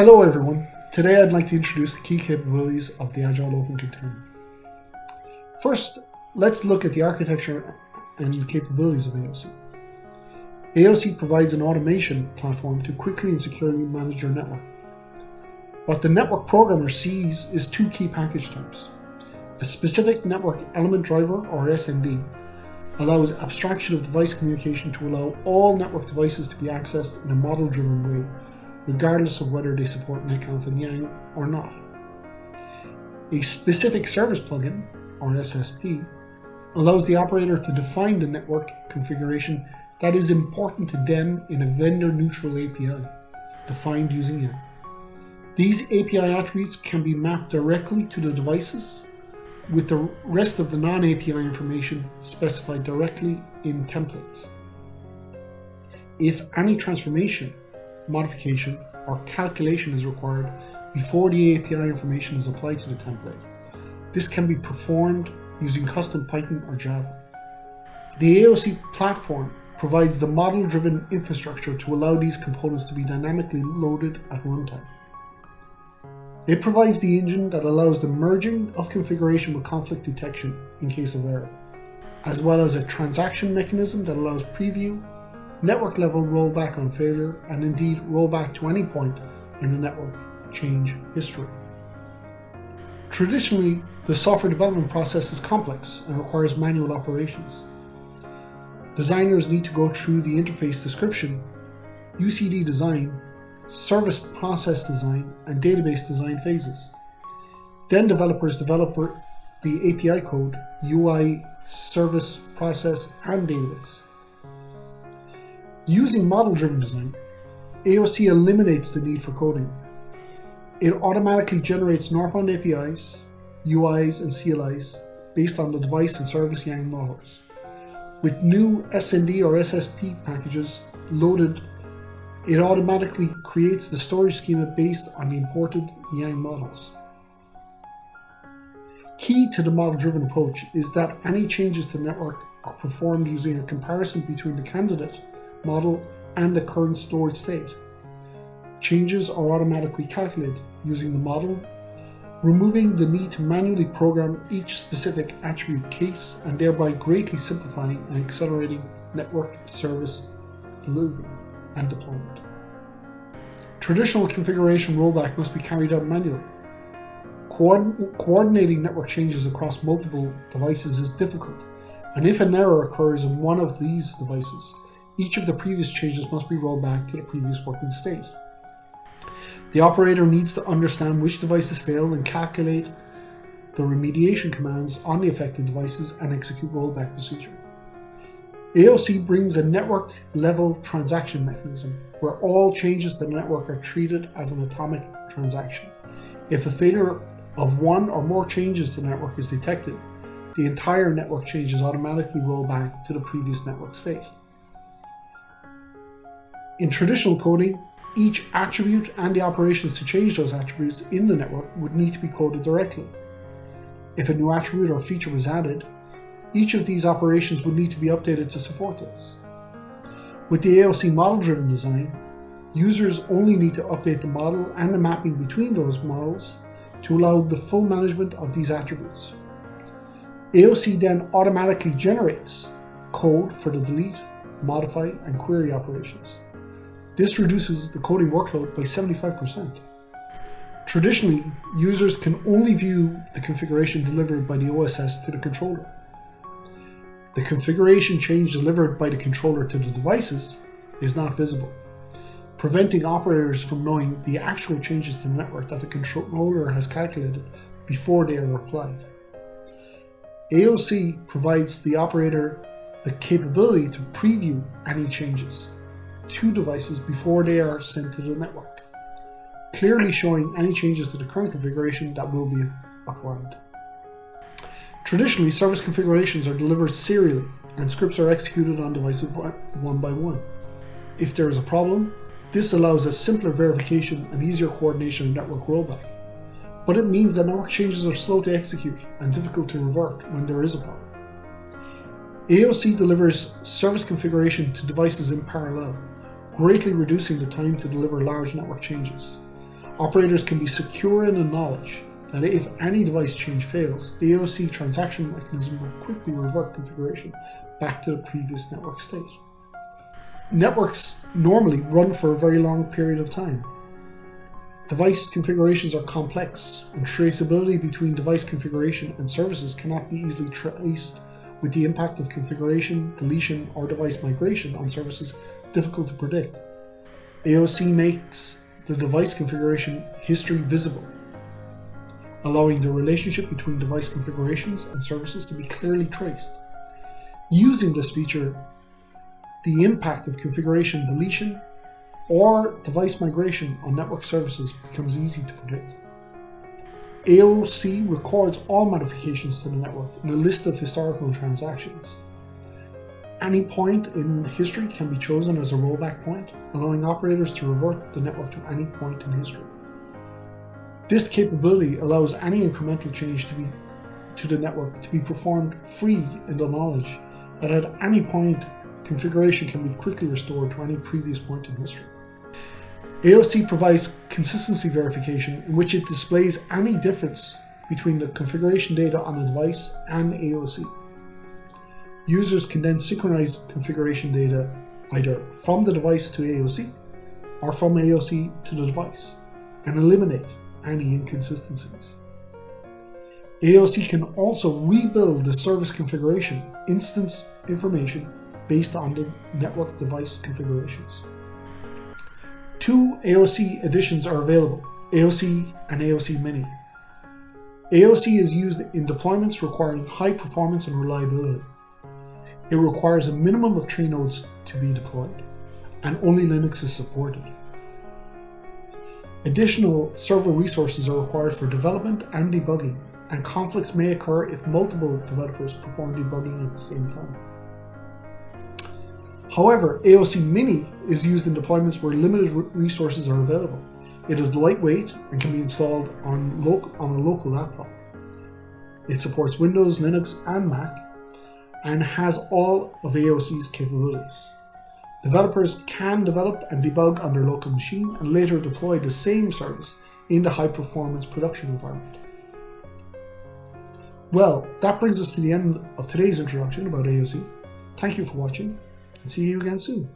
Hello everyone, today I'd like to introduce the key capabilities of the Agile Open Container. First, let's look at the architecture and capabilities of AOC. AOC provides an automation platform to quickly and securely manage your network. What the network programmer sees is two key package types. A specific network element driver, or SND, allows abstraction of device communication to allow all network devices to be accessed in a model-driven way, regardless of whether they support NetConf and Yang or not. A specific service plugin, or SSP, allows the operator to define the network configuration that is important to them in a vendor-neutral API, defined using Yang. These API attributes can be mapped directly to the devices, with the rest of the non-API information specified directly in templates. If any transformation, modification, or calculation is required before the API information is applied to the template, this can be performed using custom Python or Java. The AOC platform provides the model-driven infrastructure to allow these components to be dynamically loaded at runtime. It provides the engine that allows the merging of configuration with conflict detection in case of error, as well as a transaction mechanism that allows preview, network level rollback on failure, and indeed rollback to any point in the network change history. Traditionally, the software development process is complex and requires manual operations. Designers need to go through the interface description, UCD design, service process design, and database design phases. Then developers develop the API code, UI, service, process, and database. Using model-driven design, AOC eliminates the need for coding. It automatically generates northbound APIs, UIs, and CLIs based on the device and service Yang models. With new SND or SSP packages loaded, it automatically creates the storage schema based on the imported Yang models. Key to the model-driven approach is that any changes to the network are performed using a comparison between the candidate model and the current stored state. Changes are automatically calculated using the model, removing the need to manually program each specific attribute case and thereby greatly simplifying and accelerating network service delivery and deployment. Traditional configuration rollback must be carried out manually. Coordinating network changes across multiple devices is difficult, and if an error occurs in one of these devices, each of the previous changes must be rolled back to the previous working state. The operator needs to understand which devices failed and calculate the remediation commands on the affected devices and execute rollback procedure. AOC brings a network-level transaction mechanism where all changes to the network are treated as an atomic transaction. If a failure of one or more changes to the network is detected, the entire network changes automatically roll back to the previous network state. In traditional coding, each attribute and the operations to change those attributes in the network would need to be coded directly. If a new attribute or feature was added, each of these operations would need to be updated to support this. With the AOC model-driven design, users only need to update the model and the mapping between those models to allow the full management of these attributes. AOC then automatically generates code for the delete, modify, and query operations. This reduces the coding workload by 75%. Traditionally, users can only view the configuration delivered by the OSS to the controller. The configuration change delivered by the controller to the devices is not visible, preventing operators from knowing the actual changes to the network that the controller has calculated before they are applied. AOC provides the operator the capability to preview any changes to devices before they are sent to the network, clearly showing any changes to the current configuration that will be applied. Traditionally, service configurations are delivered serially and scripts are executed on devices one by one. If there is a problem, this allows a simpler verification and easier coordination of network rollback. But it means that network changes are slow to execute and difficult to revert when there is a problem. AOC delivers service configuration to devices in parallel, greatly reducing the time to deliver large network changes. Operators can be secure in the knowledge that if any device change fails, the AOC transaction mechanism will quickly revert configuration back to the previous network state. Networks normally run for a very long period of time. Device configurations are complex, and traceability between device configuration and services cannot be easily traced, with the impact of configuration, deletion, or device migration on services difficult to predict. AOC makes the device configuration history visible, allowing the relationship between device configurations and services to be clearly traced. Using this feature, the impact of configuration deletion or device migration on network services becomes easy to predict. AOC records all modifications to the network in a list of historical transactions. Any point in history can be chosen as a rollback point, allowing operators to revert the network to any point in history. This capability allows any incremental change to the network to be performed free in the knowledge that at any point configuration can be quickly restored to any previous point in history. AOC provides consistency verification in which it displays any difference between the configuration data on a device and AOC. Users can then synchronize configuration data either from the device to AOC or from AOC to the device and eliminate any inconsistencies. AOC can also rebuild the service configuration instance information based on the network device configurations. Two AOC editions are available, AOC and AOC Mini. AOC is used in deployments requiring high performance and reliability. It requires a minimum of 3 nodes to be deployed, and only Linux is supported. Additional server resources are required for development and debugging, and conflicts may occur if multiple developers perform debugging at the same time. However, AOC Mini is used in deployments where limited resources are available. It is lightweight and can be installed on a local laptop. It supports Windows, Linux, and Mac, and has all of AOC's capabilities. Developers can develop and debug on their local machine and later deploy the same service in the high-performance production environment. Well, that brings us to the end of today's introduction about AOC. Thank you for watching, and see you again soon.